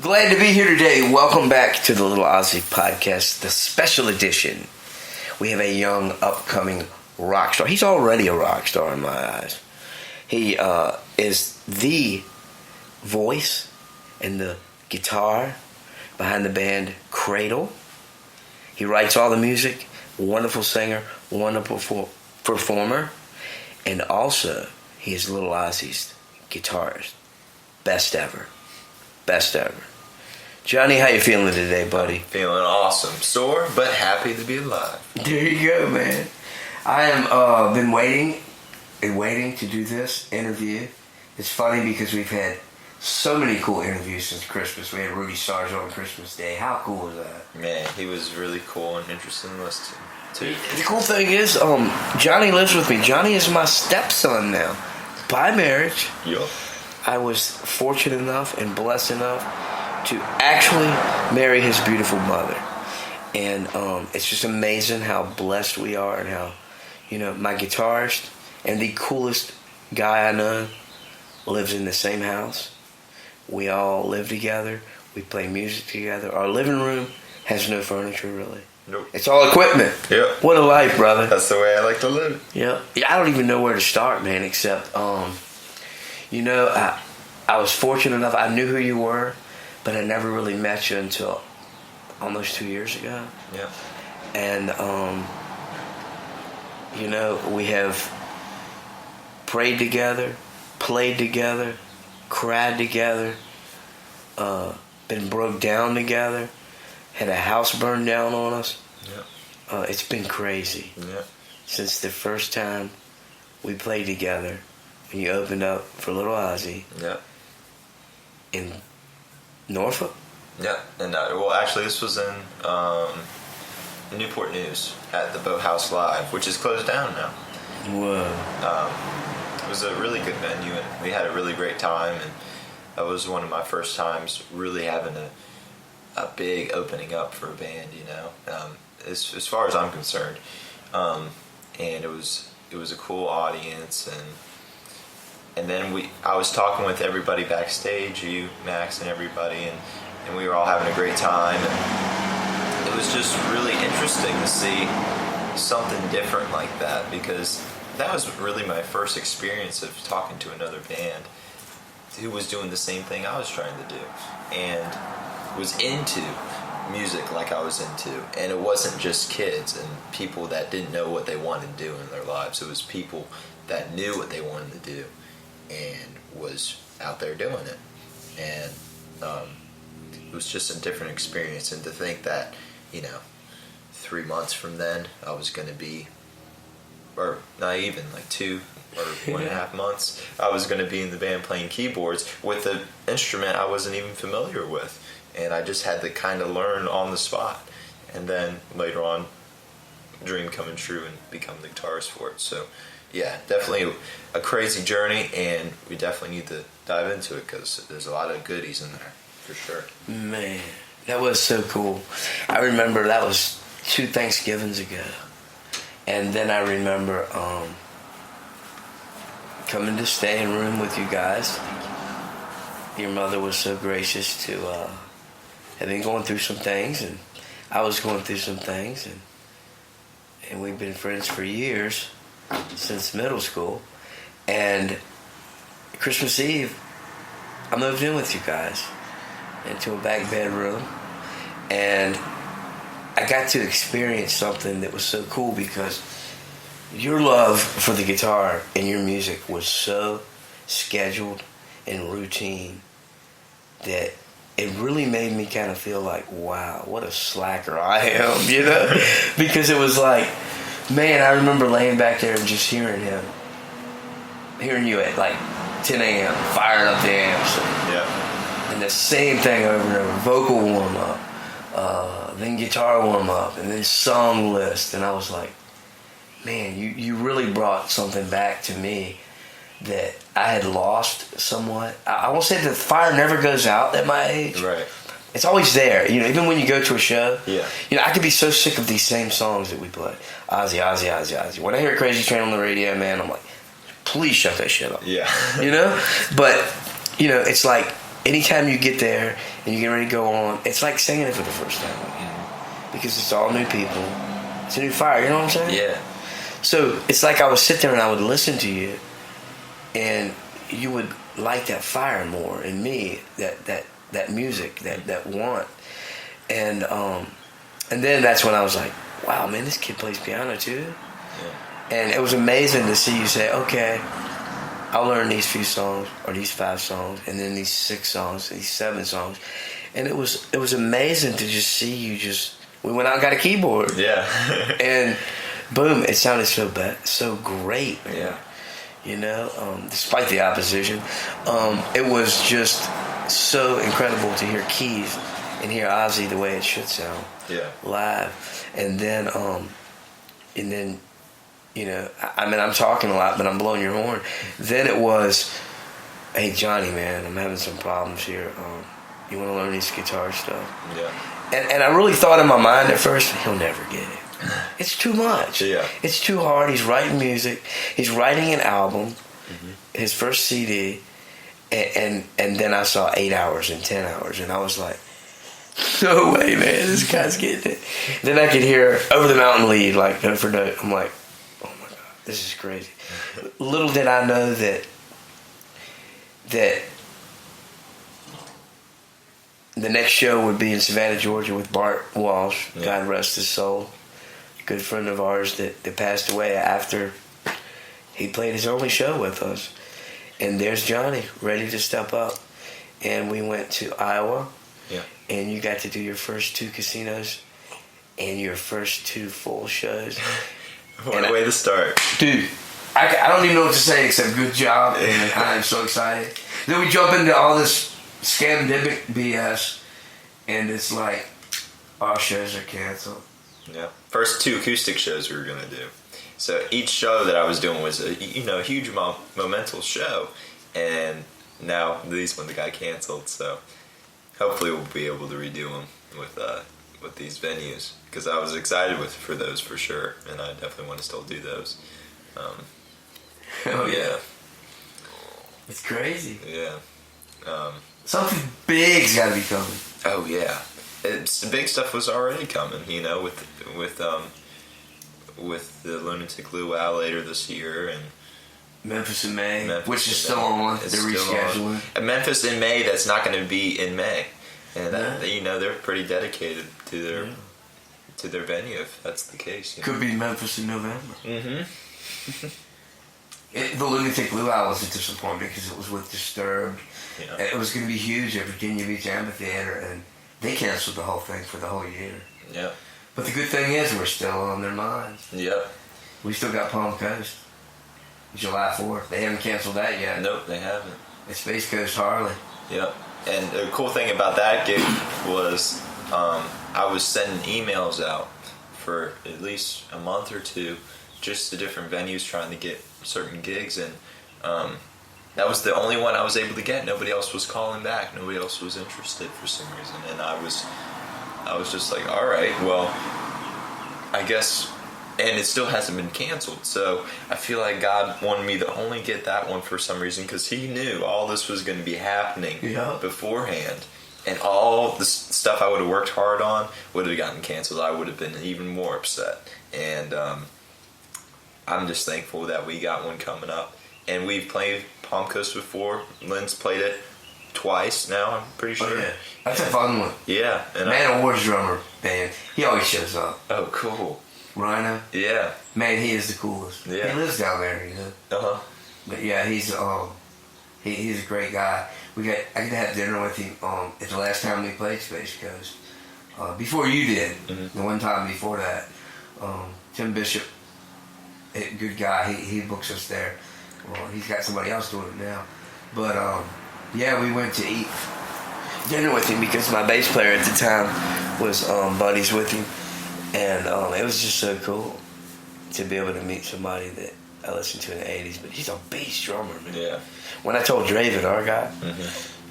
Glad to be here today. Welcome back to the Little Ozzy Podcast, the special edition. We have a young, upcoming rock star. He's already a rock star in my eyes. He is the voice and the guitar behind the band Cradle. He writes all the music, wonderful singer, wonderful performer, and also he is Little Ozzy's guitarist. Best ever. Best ever. Johnny, how you feeling today, buddy? Feeling awesome. Sore, but happy to be alive. There you go, man. I am been waiting to do this interview. It's funny because we've had so many cool interviews since Christmas. We had Rudy Sarzo on Christmas Day. How cool was that? Man, he was really cool and interesting to listen to. The cool thing is, Johnny lives with me. Johnny is my stepson now, by marriage. Yup. I was fortunate enough and blessed enough to actually marry his beautiful mother. And it's just amazing how blessed we are and how, my guitarist and the coolest guy I know lives in the same house. We all live together. We play music together. Our living room has no furniture, really. Nope. It's all equipment. Yep. What a life, brother. That's the way I like to live. Yeah. I don't even know where to start, man, except, I was fortunate enough. I knew who you were, but I never really met you until almost 2 years ago. Yeah. And, we have prayed together, played together, cried together, been broke down together, had a house burned down on us. Yeah. It's been crazy. Yeah. Since the first time we played together and you opened up for Little Ozzy. Yeah. In Norfolk? Yeah. And actually, this was in Newport News at the Boathouse Live, which is closed down now. Whoa. It was a really good venue, and we had a really great time. And that was one of my first times really having a big opening up for a band. As far as I'm concerned, and it was a cool audience, and then I was talking with everybody backstage, you, Max, and everybody, and we were all having a great time. And it was just really interesting to see something different like that, because that was really my first experience of talking to another band who was doing the same thing I was trying to do and was into music like I was into. And it wasn't just kids and people that didn't know what they wanted to do in their lives. It was people that knew what they wanted to do and was out there doing it. And it was just a different experience. And to think that 3 months from then I was going to be, or not even, like 2 or 1.5 months, I was going to be in the band playing keyboards with an instrument I wasn't even familiar with. And I just had to kind of learn on the spot. And then later on, dream coming true and become the guitarist for it. So yeah, definitely a crazy journey, and we definitely need to dive into it because there's a lot of goodies in there, for sure. Man, that was so cool. I remember that was 2 Thanksgivings ago. And then I remember coming to stay in room with you guys. Your mother was so gracious to have been going through some things, and I was going through some things, and we've been friends for years, since middle school. And Christmas Eve, I moved in with you guys into a back bedroom, and I got to experience something that was so cool because your love for the guitar and your music was so scheduled and routine that it really made me kind of feel like, wow, what a slacker I am, because it was like, man, I remember laying back there and just hearing you at like 10 a.m. firing up the amps. Yeah. And the same thing over and over, vocal warm-up, then guitar warm-up, and then song list. And I was like, man, you really brought something back to me that I had lost somewhat. I won't say that the fire never goes out at my age. Right. It's always there, even when you go to a show. Yeah. I could be so sick of these same songs that we play. Ozzy. When I hear Crazy Train on the radio, man, I'm like, please shut that shit up. Yeah. But, it's like anytime you get there and you get ready to go on, it's like singing it for the first time again. Because it's all new people. It's a new fire, you know what I'm saying? Yeah. So it's like I would sit there and I would listen to you, and you would light that fire more in me, that music, that want. And then that's when I was like, wow, man, this kid plays piano too. Yeah. And it was amazing to see you say, okay, I'll learn these few songs, or these 5 songs, and then these 6 songs, these 7 songs. And it was amazing to just see you we went out and got a keyboard. Yeah. And boom, it sounded so great, man. Yeah. You know, despite the opposition, it was just so incredible to hear keys and hear Ozzy the way it should sound. Yeah. Live. And then, you know, I mean, I'm talking a lot, but I'm blowing your horn. Then it was, hey, Johnny, man, I'm having some problems here. You want to learn this guitar stuff? Yeah. And I really thought in my mind at first, he'll never get it. It's too much. Yeah. It's too hard. He's writing music. He's writing an album, his first CD, and then I saw 8 hours and 10 hours, and I was like, no way, man, this guy's getting it. Then I could hear Over the Mountain Lead, like note for note. I'm like, oh my God, this is crazy. Little did I know that the next show would be in Savannah, Georgia with Bart Walsh, God rest his soul. A good friend of ours that passed away after he played his only show with us. And there's Johnny, ready to step up. And we went to Iowa. Yeah. And you got to do your first 2 casinos and your first 2 full shows. What a way to start. Dude, I don't even know what to say except good job, and I am so excited. Then we jump into all this scandemic BS, and it's like, our shows are canceled. Yeah. First 2 acoustic shows we were going to do. So each show that I was doing was a huge monumental show, and now these ones got canceled. So hopefully we'll be able to redo them with these venues, because I was excited for those for sure, and I definitely want to still do those. Oh yeah, it's crazy. Yeah. Something big's got to be coming. Oh yeah, the big stuff was already coming. You know, with the Lunatic Luau later this year, and Memphis in May, Memphis which is in still May. on. It's They're still rescheduling. on. And Memphis in May, that's not going to be in May, and they're pretty dedicated to their venue if that's the case. Could be Memphis in November. Mm-hmm. The Lunatic Luau was a disappointment because it was with Disturbed. Yeah. And it was going to be huge at Virginia Beach Amphitheater, and they canceled the whole thing for the whole year. Yeah. But the good thing is we're still on their minds. Yep. We still got Palm Coast, July 4th. They haven't canceled that yet. Nope, they haven't. It's Space Coast Harley. Yep. And the cool thing about that gig was I was sending emails out for at least a month or 2, just to different venues trying to get certain gigs, and that was the only one I was able to get. Nobody else was calling back. Nobody else was interested for some reason, and I was just like, all right, well, I guess. And it still hasn't been canceled, so I feel like God wanted me to only get that one for some reason, because He knew all this was going to be happening beforehand, and all the stuff I would have worked hard on would have gotten canceled. I would have been even more upset, and I'm just thankful that we got one coming up. And we've played Palm Coast before. Lynn's played it twice now, I'm pretty sure. Oh, yeah. That's a fun one. Yeah. And Man of War's drummer, man. He always shows up. Oh, cool. Rhino. Yeah. Man, he is the coolest. Yeah. He lives down there, you know. Uh-huh. But yeah, he's a great guy. I got to have dinner with him at the last time we played Space Coast. Before you did, the one time before that, Tim Bishop, a good guy, he books us there. Well, he's got somebody else doing it now. But yeah, we went to eat dinner with him because my bass player at the time was buddies with him. And it was just so cool to be able to meet somebody that I listened to in the 80s. But he's a bass drummer, man. Yeah. When I told Draven, our guy,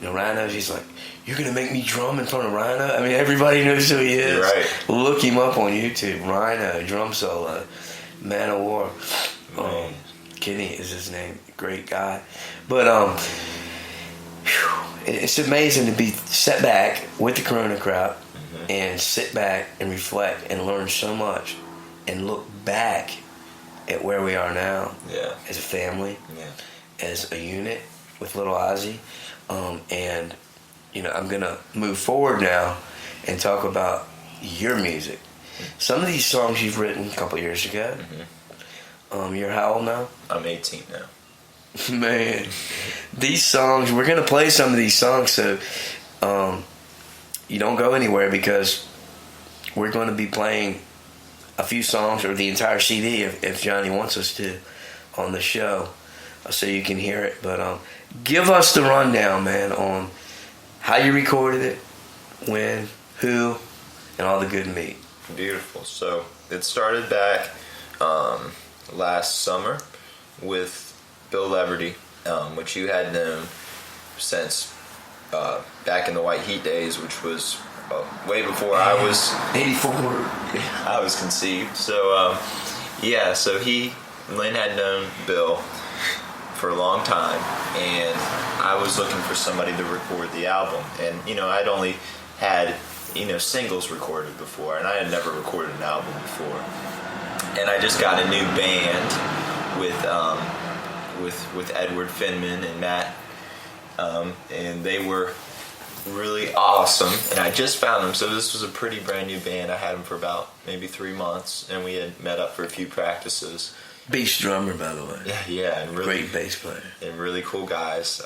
Rhino, he's like, you're going to make me drum in front of Rhino? I mean, everybody knows who he is. Right. Look him up on YouTube. Rhino, drum solo, Man of War. Kenny is his name. Great guy. But it's amazing to be set back with the Corona crowd and sit back and reflect and learn so much and look back at where we are now Yeah. as a family, as a unit with Little Ozzy. And, I'm going to move forward now and talk about your music. Some of these songs you've written a couple years ago. You're how old now? I'm 18 now. Man, these songs, we're going to play some of these songs, so you don't go anywhere, because we're going to be playing a few songs or the entire CD if Johnny wants us to on the show, so you can hear it. But give us the rundown, man, on how you recorded it, when, who, and all the good meat. Beautiful. So it started back last summer with Bill Leverty, which you had known since back in the White Heat days, which was way before I was 84. I was conceived. So so Lynn had known Bill for a long time, and I was looking for somebody to record the album. And I'd only had singles recorded before, and I had never recorded an album before. And I just got a new band with Edward Finman and Matt, and they were really awesome. And I just found them, so this was a pretty brand new band. I had them for about maybe 3 months, and we had met up for a few practices. Beast drummer, by the way. Yeah, and really great bass player, and really cool guys,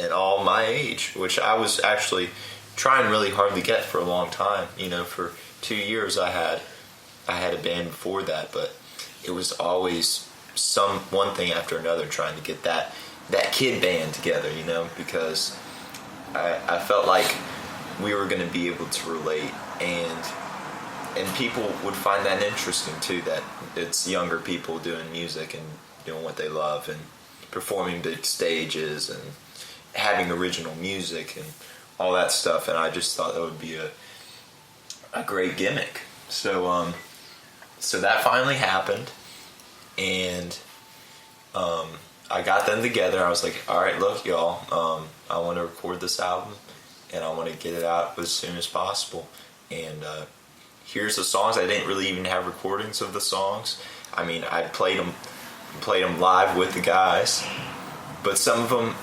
and all my age, which I was actually trying really hard to get for a long time. For 2 years I had a band before that, but it was always one thing after another trying to get that kid band together, because I felt like we were going to be able to relate, and people would find that interesting too, that it's younger people doing music and doing what they love and performing big stages and having original music and all that stuff. And I just thought that would be a great gimmick. So that finally happened, and I got them together. I was like, all right, look, y'all, I want to record this album, and I want to get it out as soon as possible. And here's the songs. I didn't really even have recordings of the songs. I mean, I played them live with the guys, but some of them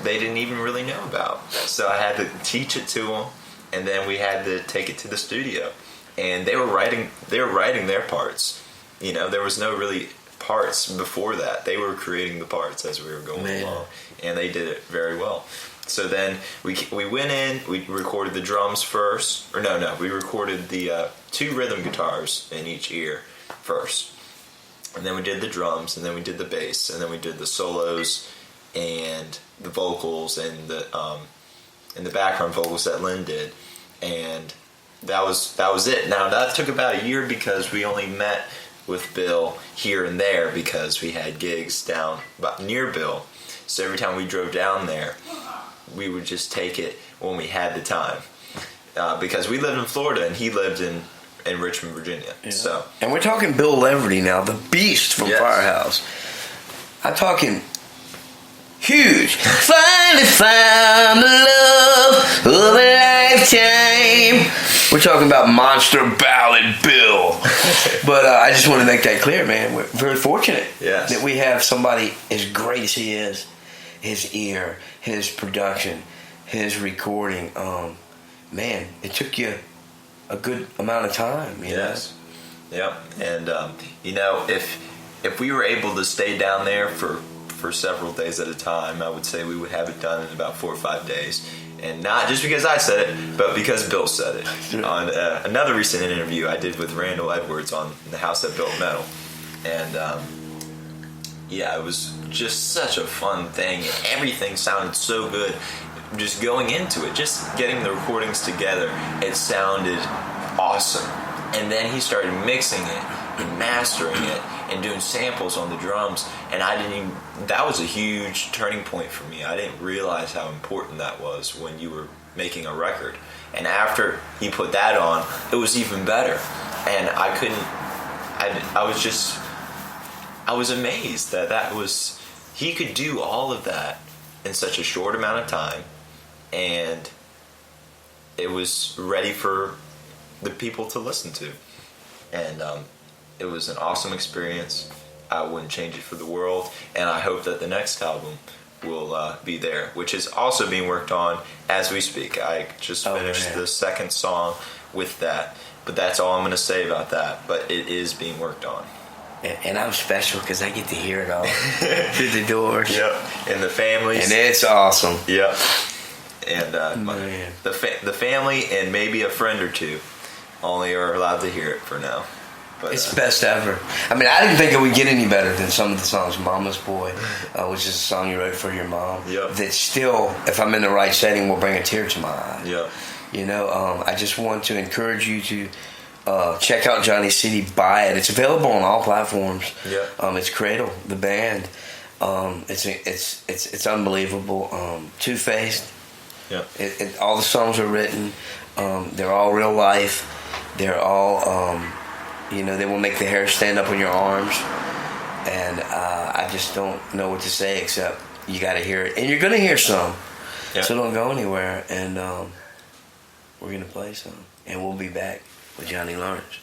they didn't even really know about. So I had to teach it to them, and then we had to take it to the studio. And they were writing their parts. There was no really parts before that. They were creating the parts as we were going along, and they did it very well. So then we went in, we recorded the drums first, we recorded the 2 rhythm guitars in each ear first, and then we did the drums, and then we did the bass, and then we did the solos and the vocals and the background vocals that Lynn did, and that was it. Now that took about a year because we only met with Bill here and there because we had gigs down near Bill. So every time we drove down there, we would just take it when we had the time, because we lived in Florida and he lived in Richmond, Virginia. Yeah. So, and we're talking Bill Leverty now, the beast from Firehouse. I'm talking huge. Finally found the love of a lifetime. We're talking about monster ballad Bill. But I just want to make that clear, man. We're very fortunate that we have somebody as great as he is. His ear, his production, his recording. Man, it took you a good amount of time. Yes. Yep. And if we were able to stay down there for several days at a time, I would say we would have it done in about 4 or 5 days. And not just because I said it, but because Bill said it. On another recent interview I did with Randall Edwards on The House That Built Metal. And it was just such a fun thing. Everything sounded so good. Just going into it, just getting the recordings together, it sounded awesome. And then he started mixing it and mastering it and doing samples on the drums, and that was a huge turning point for me. I didn't realize how important that was when you were making a record. And after he put that on, it was even better. And I was amazed that he could do all of that in such a short amount of time and it was ready for the people to listen to. And it was an awesome experience. I wouldn't change it for the world, and I hope that the next album will be there, which is also being worked on as we speak. I just finished the second song with that, but that's all I'm going to say about that. But it is being worked on. And I'm special because I get to hear it all through the doors. Yep, and the families. And it's awesome. Yep. And the family and maybe a friend or two only are allowed to hear it for now. But, it's best ever. I mean, I didn't think it would get any better than some of the songs. Mama's Boy, which is a song you wrote for your mom. Yep. That still, if I'm in the right setting, will bring a tear to my eye. Yep. You know, I just want to encourage you to check out Johnny City. Buy it. It's available on all platforms. Yep. It's Cradle, the band. It's unbelievable. Two-Faced. Yep. All the songs are written. They're all real life. They're all, they will make the hair stand up on your arms. And I just don't know what to say except you got to hear it. And you're going to hear some. Yep. So don't go anywhere. And we're going to play some. And we'll be back with Johnny Lawrence.